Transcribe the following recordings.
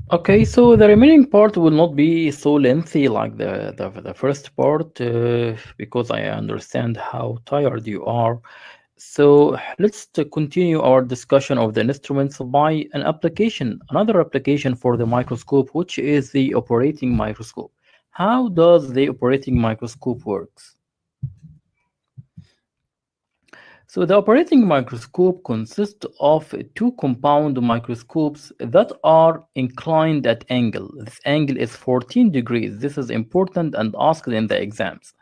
Okay, so the remaining part will not be so lengthy like the first part because I understand how tired you are. So let's continue our discussion of the instruments by an application, another application for the microscope, which is the operating microscope. How does the operating microscope works? So the operating microscope consists of two compound microscopes that are inclined at angle. This angle is 14 degrees. This is important and asked in the exams,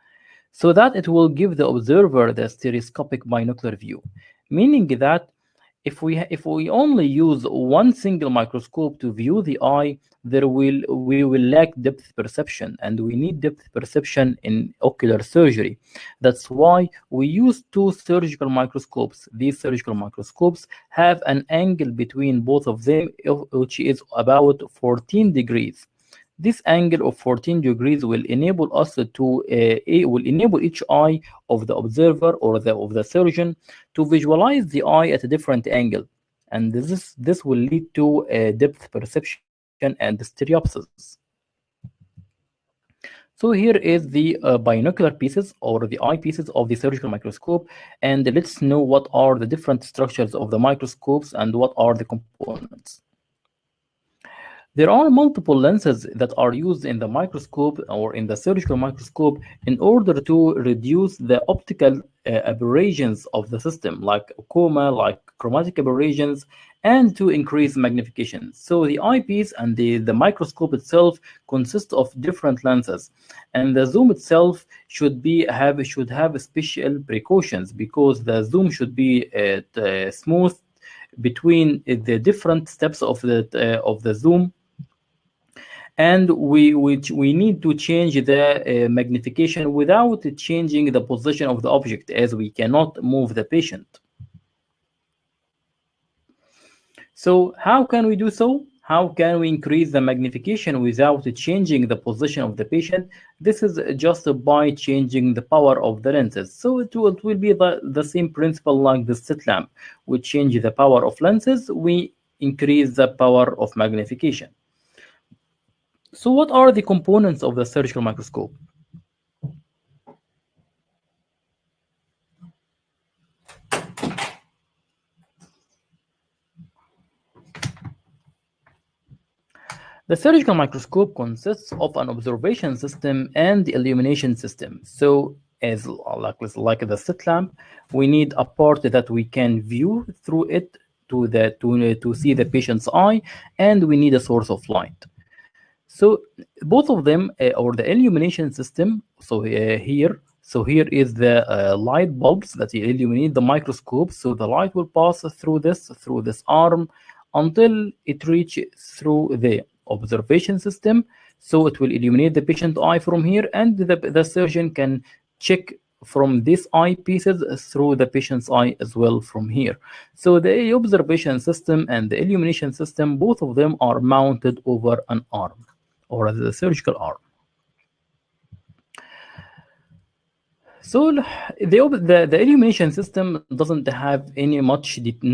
so that it will give the observer the stereoscopic binocular view, meaning that if we only use one single microscope to view the eye, we will lack depth perception, and we need depth perception in ocular surgery. That's why we use two surgical microscopes. These surgical microscopes have an angle between both of them, which is about 14 degrees. This angle of 14 degrees will enable us to will enable each eye of the observer or of the surgeon to visualize the eye at a different angle, and this will lead to depth perception and stereopsis. So here is the binocular pieces or the eyepieces of the surgical microscope, and let's know what are the different structures of the microscopes and what are the components. There are multiple lenses that are used in the microscope or in the surgical microscope in order to reduce the optical aberrations of the system, like coma, like chromatic aberrations, and to increase magnification. So the eyepiece and the microscope itself consist of different lenses, and the zoom itself should have special precautions because the zoom should be smooth between the different steps of the zoom, and we need to change the magnification without changing the position of the object, as we cannot move the patient. So how can we do so? How can we increase the magnification without changing the position of the patient? This is just by changing the power of the lenses. So it will be the same principle like the slit lamp. We change the power of lenses, we increase the power of magnification. So what are the components of the surgical microscope? The surgical microscope consists of an observation system and the illumination system. So as like the slit lamp, we need a part that we can view through it to see the patient's eye, and we need a source of light. So both of them, or the illumination system, here is the light bulbs that illuminate the microscope. So the light will pass through this arm until it reaches through the observation system. So it will illuminate the patient eye from here, and the surgeon can check from these eyepieces through the patient's eye as well from here. So the observation system and the illumination system, both of them are mounted over an arm or the surgical arm. So the illumination system doesn't have no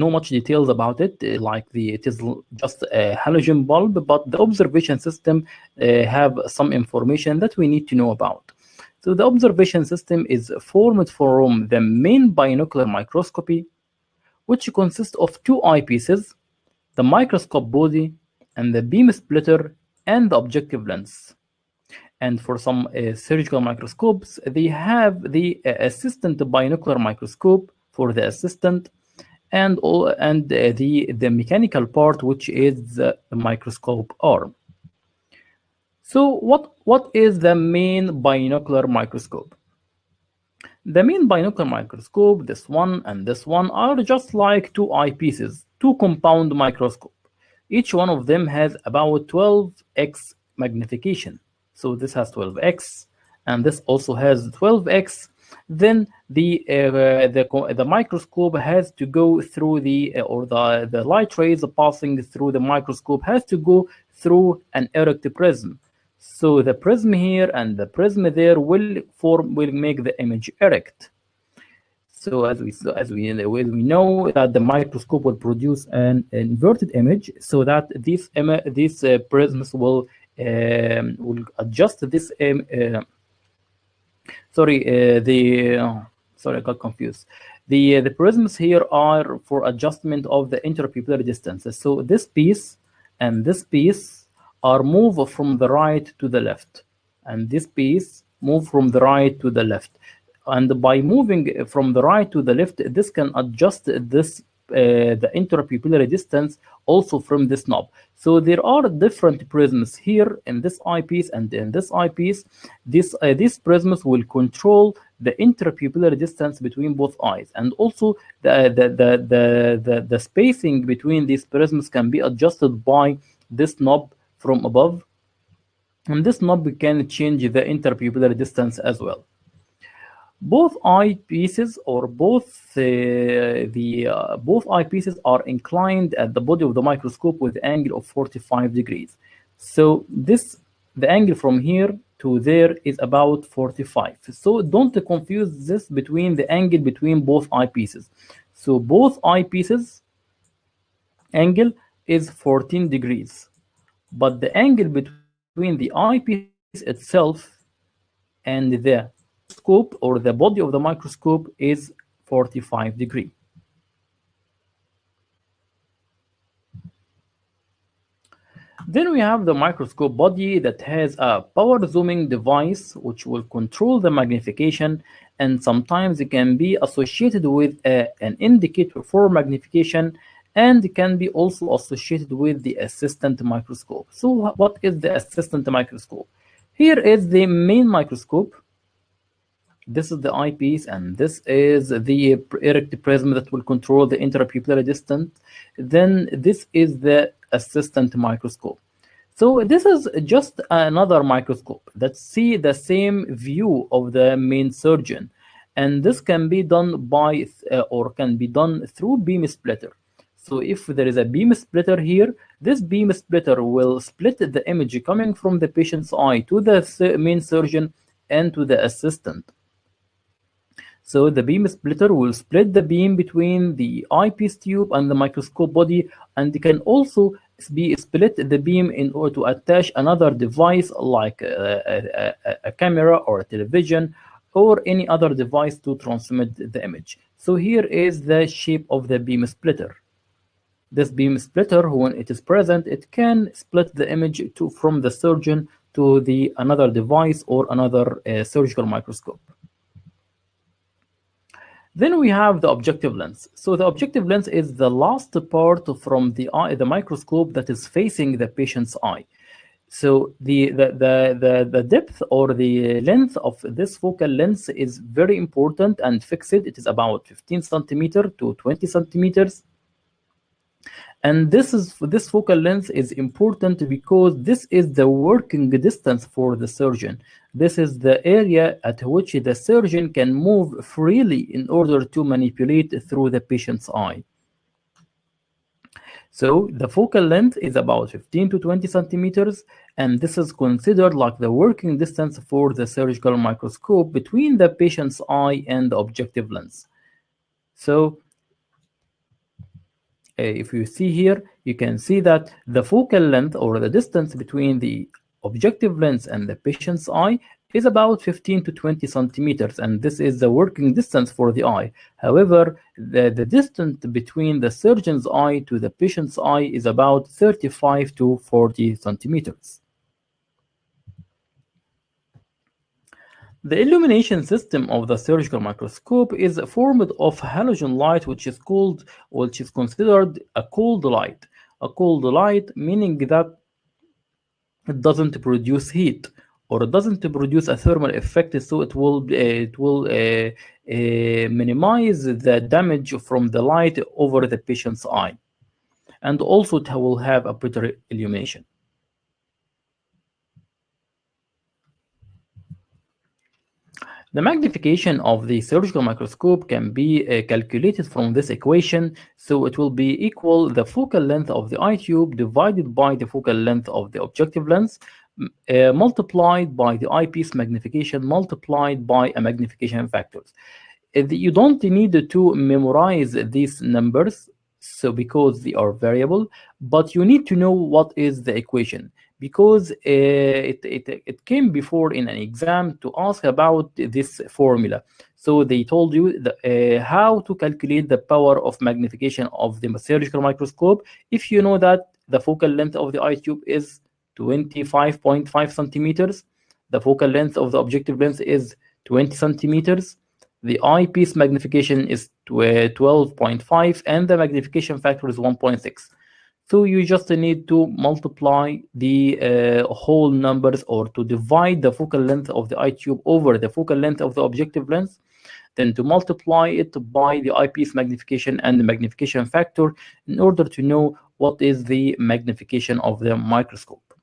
much details about it. It is just a halogen bulb, but the observation system have some information that we need to know about. So the observation system is formed from the main binocular microscopy, which consists of two eyepieces, the microscope body, and the beam splitter, and the objective lens. And for some surgical microscopes, they have the assistant binocular microscope for the assistant, and the mechanical part, which is the microscope arm. So what is the main binocular microscope? The main binocular microscope, this one and this one, are just like two eyepieces, two compound microscope. Each one of them has about 12x magnification. So this has 12x, and this also has 12x. Then the microscope has to go through the light rays passing through the microscope has to go through an erect prism. So the prism here and the prism there will make the image erect. So as we know that the microscope will produce an inverted image, so that these prisms will adjust this sorry, sorry, I got confused. The prisms here are for adjustment of the interpupillary distances. So this piece and this piece are moved from the right to the left, and this piece move from the right to the left. And by moving from the right to the left, this can adjust the interpupillary distance also from this knob. So there are different prisms here in this eyepiece and in this eyepiece. These prisms will control the interpupillary distance between both eyes, and also the spacing between these prisms can be adjusted by this knob from above, and this knob can change the interpupillary distance as well. Both eyepieces or both both eyepieces are inclined at the body of the microscope with an angle of 45 degrees. So the angle from here to there is about 45. So don't confuse this between the angle between both eyepieces. So both eyepieces angle is 14 degrees, but the angle between the eyepiece itself and the microscope or the body of the microscope is 45 degree. Then we have the microscope body that has a power zooming device which will control the magnification, and sometimes it can be associated with an indicator for magnification, and can be also associated with the assistant microscope. So what is the assistant microscope? Here is the main microscope. This is the eyepiece, and this is the erect prism that will control the interpupillary distance. Then this is the assistant microscope. So this is just another microscope that see the same view of the main surgeon, and this can be done by or can be done through beam splitter. So if there is a beam splitter here, this beam splitter will split the image coming from the patient's eye to the main surgeon and to the assistant. So the beam splitter will split the beam between the eyepiece tube and the microscope body, and it can also be split the beam in order to attach another device like a camera or a television or any other device to transmit the image. So here is the shape of the beam splitter. This beam splitter, when it is present, it can split the image from the surgeon to the another device or another surgical microscope. Then we have the objective lens. So the objective lens is the last part from the microscope that is facing the patient's eye. So the depth or the length of this focal length is very important and fixed. It is about 15 centimeter to 20 centimeters. And this focal length is important because this is the working distance for the surgeon. This is the area at which the surgeon can move freely in order to manipulate through the patient's eye. So the focal length is about 15 to 20 centimeters, and this is considered like the working distance for the surgical microscope between the patient's eye and the objective lens. So if you see here, you can see that the focal length or the distance between the objective lens and the patient's eye is about 15 to 20 centimeters, and this is the working distance for the eye. However, the distance between the surgeon's eye to the patient's eye is about 35 to 40 centimeters. The illumination system of the surgical microscope is formed of halogen light, which is considered a cold light. A cold light meaning that it doesn't produce heat or it doesn't produce a thermal effect, so it will minimize the damage from the light over the patient's eye, and also it will have a better illumination. The magnification of the surgical microscope can be calculated from this equation. So it will be equal the focal length of the eye tube divided by the focal length of the objective lens multiplied by the eyepiece magnification multiplied by a magnification factor. You don't need to memorize these numbers, so because they are variable, but you need to know what is the equation, because it came before in an exam to ask about this formula. So they told you how to calculate the power of magnification of the surgical microscope if you know that the focal length of the eye tube is 25.5 centimeters, the focal length of the objective lens is 20 centimeters, the eyepiece magnification is 12.5, and the magnification factor is 1.6. So you just need to multiply the whole numbers, or to divide the focal length of the eye tube over the focal length of the objective lens, then to multiply it by the eyepiece magnification and the magnification factor in order to know what is the magnification of the microscope.